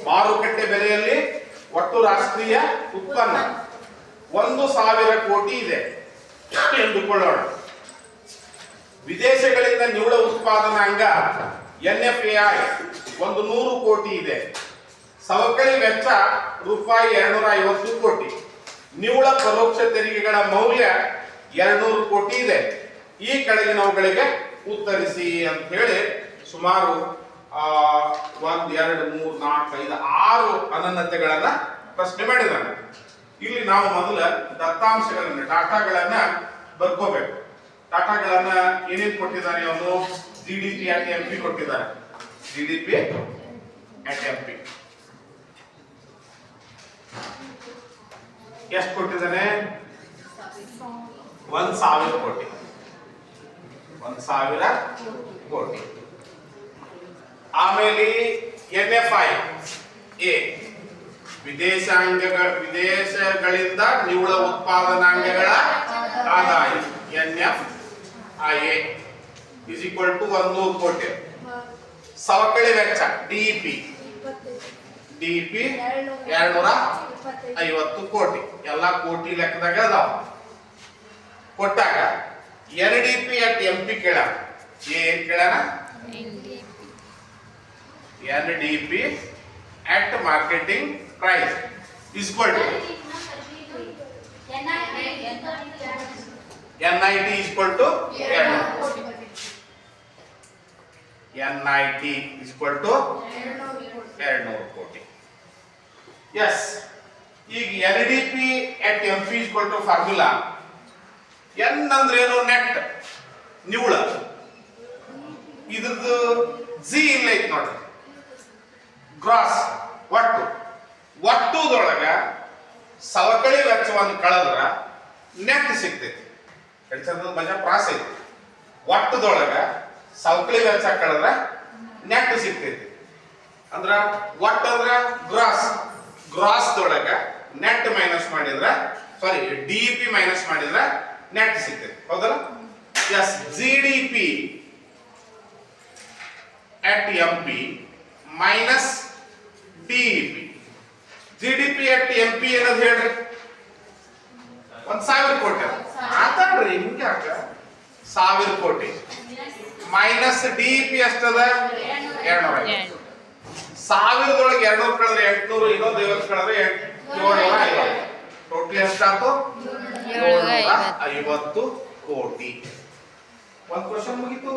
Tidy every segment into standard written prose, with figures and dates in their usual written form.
ಮಾರುಕಟ್ಟೆ ಬೆಲೆಯಲ್ಲಿ ಒಟ್ಟು ರಾಷ್ಟ್ರೀಯ ಉತ್ಪನ್ನ 1,000 ಕೋಟಿ ಇದೆ ಎಂದುಕೊಳ್ಳೋಣ. ವಿದೇಶಗಳಿಂದ ನಿವ್ವಳ ಉತ್ಪಾದನಾಂಗ NFAI 100 ಕೋಟಿ ಇದೆ. ಸವಕಳಿ ವೆಚ್ಚ ರೂಪಾಯಿ 250 ಕೋಟಿ. ನಿವ್ವಳ ಪರೋಕ್ಷ ತೆರಿಗೆಗಳ ಮೌಲ್ಯ 200 ಕೋಟಿ ಇದೆ. ಈ ಕೆಳಗಿನವುಗಳಿಗೆ ಉತ್ತರಿಸಿ ಅಂತ ಹೇಳಿ ಸುಮಾರು 1 2 3 4 5 6 ಅನನ್ಯತೆಗಳನ್ನ ಪ್ರಶ್ನೆ ಮಾಡಿದ್ದಾನೆ. ಇಲ್ಲಿ ನಾವು ಮೊದಲ ದತ್ತಾಂಶಗಳನ್ನ ಡಾಟಾಗಳನ್ನ ಬರ್ಕೋಬೇಕು. ಡಾಟಾಗಳನ್ನ ಏನೇನು ಕೊಟ್ಟಿದ್ದಾನೆ ಅವನು? GDP at MP ಕೊಟ್ಟಿದ್ದಾನೆ. GDP at MP ಎಷ್ಟು ಕೊಟ್ಟಿದ್ದಾನೆ? 1,000 ಕೋಟಿ. 1,000 ಕೋಟಿ. ಆಮೇಲೆ NFI A ವಿದೇಶಗಳಿಂದ ನಿವ್ವಳ ಉತ್ಪಾದನಾಂಗಗಳ ಆದಾಯ NFIA is equal to 100 ಕೋಟಿ. ಸವಕಳಿ ವೆಚ್ಚ DEP 250 ಕೋಟಿ. ಎಲ್ಲ ಕೋಟಿ ಲೆಕ್ಕದಾಗ ಅದಾವ. ಕೊಟ್ಟಾಗ NDP at MP ಕೇಳ ಏನ್ ಕೇಳಣ? NDP at marketing price is equal to NIT is equal to NIT is equal to 200 ಕೋಟಿ. ಎಸ್, ಈಗ NDP at MP is equal to formula N ಅಂದ್ರೆ ಏನು? ನೆಟ್, ನಿವ್ವಳ. ಇದ್ರದ್ದು G ಇಲ್ಲ ಐತಿ ನೋಡ್ರಿ, ಗ್ರಾಸ್, ಒಟ್ಟು. ಒಟ್ಟುದೊಳಗ ಸವಕಳಿ ವೆಚ್ಚವನ್ನು ಕಳೆದ್ರ ನೆಟ್ ಸಿಗ್ತೈತಿ. ಮಜಾ ಪ್ರಾಸ್ ಐತಿ. ಒಟ್ಟುದೊಳಗ ಸವಕಳಿ ವೆಚ್ಚ ಕಳೆದ್ರ ನೆಟ್ ಸಿಗ್ತೈತಿ. ಅಂದ್ರ ಒಟ್ಟು ಅಂದ್ರ ಗ್ರಾಸ್. ಗ್ರಾಸ್ ದೊಳಗ ನೆಟ್ ಮೈನಸ್ ಮಾಡಿದ್ರ, ಸಾರಿ DEP ಮೈನಸ್ ಮಾಡಿದ್ರ ನೆಟ್ ಸಿಗ್ತೈತಿ. ಹೌದಲ್ಲ? Yes, GDP at MP minus DEP. GDP at MP ಏನಂತ ಹೇಳ್ರಿ? 1,000 ಕೋಟಿ. ಮಾತಾಡ್ರಿ, ಹಿಂಗೆ 1,000 ಕೋಟಿ ಮೈನಸ್ DEP ಎಷ್ಟದ? 250. 1000ದೊಳಗೆ 200 ಕಳೆದ್ರೆ 800, ಇನ್ನೊಂದು 50 ಕಳೆದ್ರೆ 750. ಟೋಟಲ್ ಎಷ್ಟಾಯ್ತು? 750 ಕೋಟಿ. ಒಂದು ಕ್ವಶನ್ ಮುಗೀತು.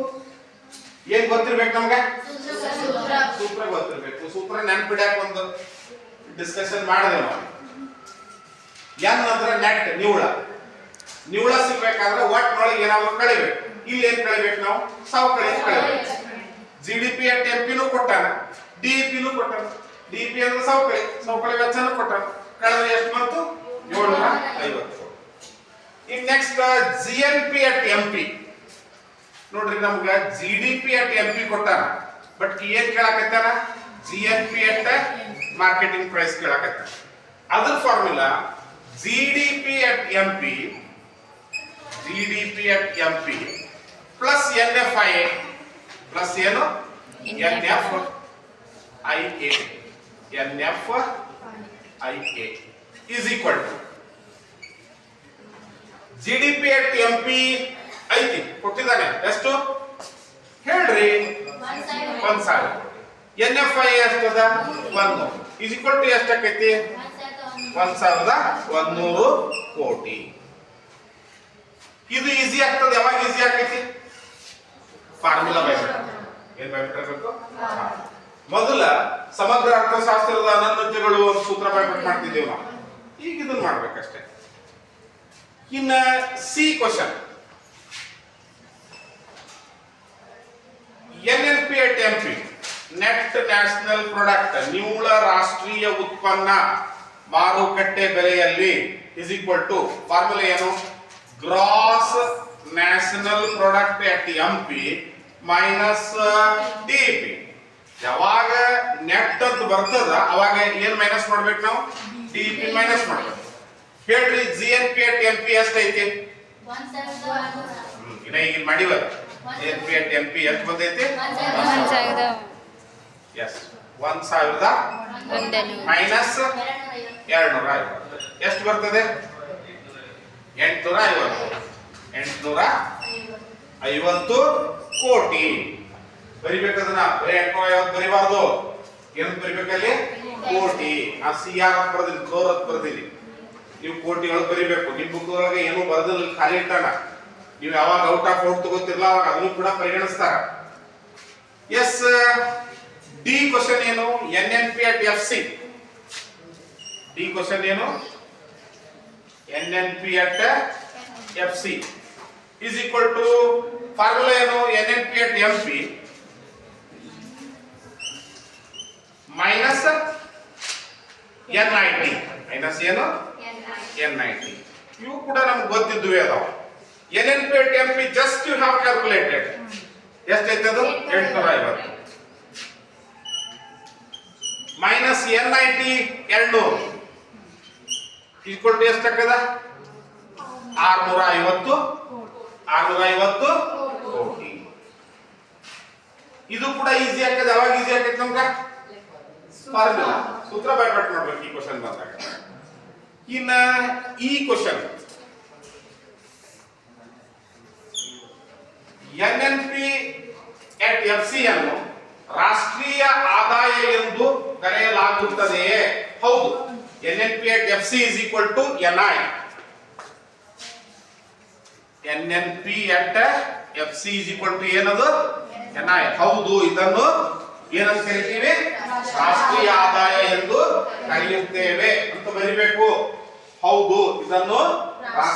ಏನ್ ಗೊತ್ತಿರ್ಬೇಕು ನಮ್ಗೆ? ಸೂತ್ರ ಗೊತ್ತಿರ್ಬೇಕು. ಸೂತ್ರ ನೆನ್ಪಿಡ್ಯಾಕ ಒಂದು ಡಿಸ್ಕಷನ್ ಮಾಡಿದೆ ನಾವು. N ಅಂದ್ರೆ ನೆಟ್, ನಿವ್ವಳ. ನಿವ್ವಳ ಸಿಗ್ಬೇಕಾದ್ರೆ ಒಟ್ಟಿನೊಳಗೆ ಏನಾದ್ರು ಕಳಿಬೇಕು. ಇಲ್ಲಿ ಏನ್ ಕಳಿಬೇಕು ನಾವು? ಸವಕಳಿ ಕಳಿಬೇಕು. GDP at MP ನೂ ಕೊಟ್ಟಾನ, DEP ನೂ ಕೊಟ್ಟಾನ. DEP ಅಂದ್ರೆ ಸವಕಳಿ, ಸವಕಳಿ ವೆಚ್ಚನೂ ಕೊಟ್ಟಾನ. ಕಳೆದ್ರೆ ಎಷ್ಟು ಬಂತು? 750. ಈಗ ನೆಕ್ಸ್ಟ್ GNP at MP ನೋಡ್ರಿ, ನಮ್ಗ GDP at MP ಕೊಟ್ಟಾನ, ಬಟ್ ಏನ್ ಕೇಳಾಕತ್ತಾನ? GNP at ಮಾರ್ಕೆಟಿಂಗ್ ಪ್ರೈಸ್ ಕೇಳಾಕತ್ತಾನ. ಅದ್ರ formula GDP at MP plus NFIA plus ಏನು? NFIA is equal to GDP at MP ಐತಿ ಕೊಟ್ಟಿದ್ದಾನೆ. ಎಷ್ಟು ಹೇಳ್ರಿ? 1,000. NFIA ಎಷ್ಟದ? 100 is equal to ಎಷ್ಟಾಕೈತಿ? 1,100 ಕೋಟಿ. ಇದು ಈಸಿ ಆಗ್ತದೆ. ಯಾವಾಗ ಈಸಿ ಆಕೈತಿ? ಫಾರ್ಮುಲಾ ಬೈಬಿಟ್ಟ. ಏನ್ ಬೈಬಿಟ್ಟಿರ್ಬೇಕು? ಮೊದಲ ಸಮಗ್ರ ಅರ್ಥಶಾಸ್ತ್ರದ ಅನನ್ಯತೆಗಳು ಒಂದು ಸೂತ್ರ ಬೈಬಿಟ್ ಮಾಡ್ತಿದ್ದೇವೆ ನಾವು. ಈಗ ಇದನ್ನ ಮಾಡ್ಬೇಕಷ್ಟೇ. ಇನ್ನ C question, NNP at MP net national product ನಿವ್ವಳ ರಾಷ್ಟ್ರೀಯ ಉತ್ಪನ್ನ ಮಾರುಕಟ್ಟೆ ಬೆಲೆಯಲ್ಲಿ ಇಸ್ ಈಕ್ವಲ್ ಟು ಫಾರ್ಮುಲಾ ಏನು? Gross national product at MP minus DEP. ಯಾವಾಗ ನೆಟ್ ಅಂತ ಬರ್ತದ ಅವಾಗ ಏನ್ ಮೈನಸ್ ಮಾಡ್ಬೇಕು ನಾವು? DEP ಮೈನಸ್ ಮಾಡ್ಬೇಕು. ಹೇಳ್ರಿ, GNP at MP ಎಷ್ಟೈತಿ? ಇನ್ನ ಈಗ ಮಾಡಿವ GNP at MP ಎಷ್ಟು ಬಂದೈತಿ? ಎಸ್, 1000 ಮೈನಸ್ 250 ಎಷ್ಟು ಬರ್ತದೆ? 850 ಕೋಟಿ. ಬರಿಬೇಕದನ್ನ ಬರೀ 850 ಬರಿಬಾರ್ದು. ಏನು ಬರಿಬೇಕಲ್ಲಿ? ಕೋಟಿ. ಆ CR ಅಂತ ಬರ್ದಿಲ್ಲ, ಕ್ರೋರ್ ಅಂತ ಬರ್ದಿಲ್ಲ. ನೀವು ಕೋಟಿ ಒಳಗೆ ಬರಿಬೇಕು. ನಿಮ್ಮ ಬುಕ್ ಒಳಗೆ ಏನು ಬರ್ದಿಲ್ಲ, ಖಾಲಿ ಇಟ್ಟಾನ. ನೀವು ಯಾವಾಗ ಔಟ್ ಆಫ್ ಔಟ್ ತಗೋತಿರ್ಲ ಅವಾಗ ಅದನ್ನು ಕೂಡ ಪರಿಗಣಿಸ್ತಾರ. ಎಸ್, ಡಿ ಕ್ವಶನ್ ಏನು? NNP at FC. D question ಏನು? NNP at FC is equal to formula ಏನು? NNP at MP minus N90 minus ಏನು? N90. ಇವು ಕೂಡ ನಮ್ಗೆ ಗೊತ್ತಿದ್ದುವೆ ಅದಾವ. NNP at MP just you have calculated. ಎಷ್ಟೈತೆ ಅದು? 850 ಮೈನಸ್ N90 200 ಈಕ್ವಲ್ ಟು ಎಷ್ಟಾಗ್ತದ? 650 ಕೋಟಿ. ಇದು ಕೂಡ ಈಸಿ ಆಗ್ತದೆ. ಯಾವಾಗ ಈಸಿ ಆಗ್ತೈತೆ ನಮ್ಗೆ? ಫಾರ್ಮುಲಾ ಸೂತ್ರ ಬರ್ಬಿಟ್ಟು ನೋಡ್ಬೇಕು ಈ ಕ್ವಶನ್ ಬಂದಾಗ. ಇನ್ನ ಈ ಕ್ವಶನ್ NNP at FC ಅನ್ನು ರಾಷ್ಟ್ರೀಯ ಆದಾಯ ಎಂದು ಕರೆಯಲಾಗುತ್ತದೆಯೇ? ಹೌದು. NNP at FC is equal to NI. NNP at FC is equal to ಏನದು? NI. ಹೌದು, ಇದನ್ನು ಏನಂತ ಕರಿತೀವಿ? ರಾಷ್ಟ್ರೀಯ ಆದಾಯ ಎಂದು ಕರೆಯುತ್ತೇವೆ ಅಂತ ಬರಿಬೇಕು. ಹೌದು, ಇದನ್ನು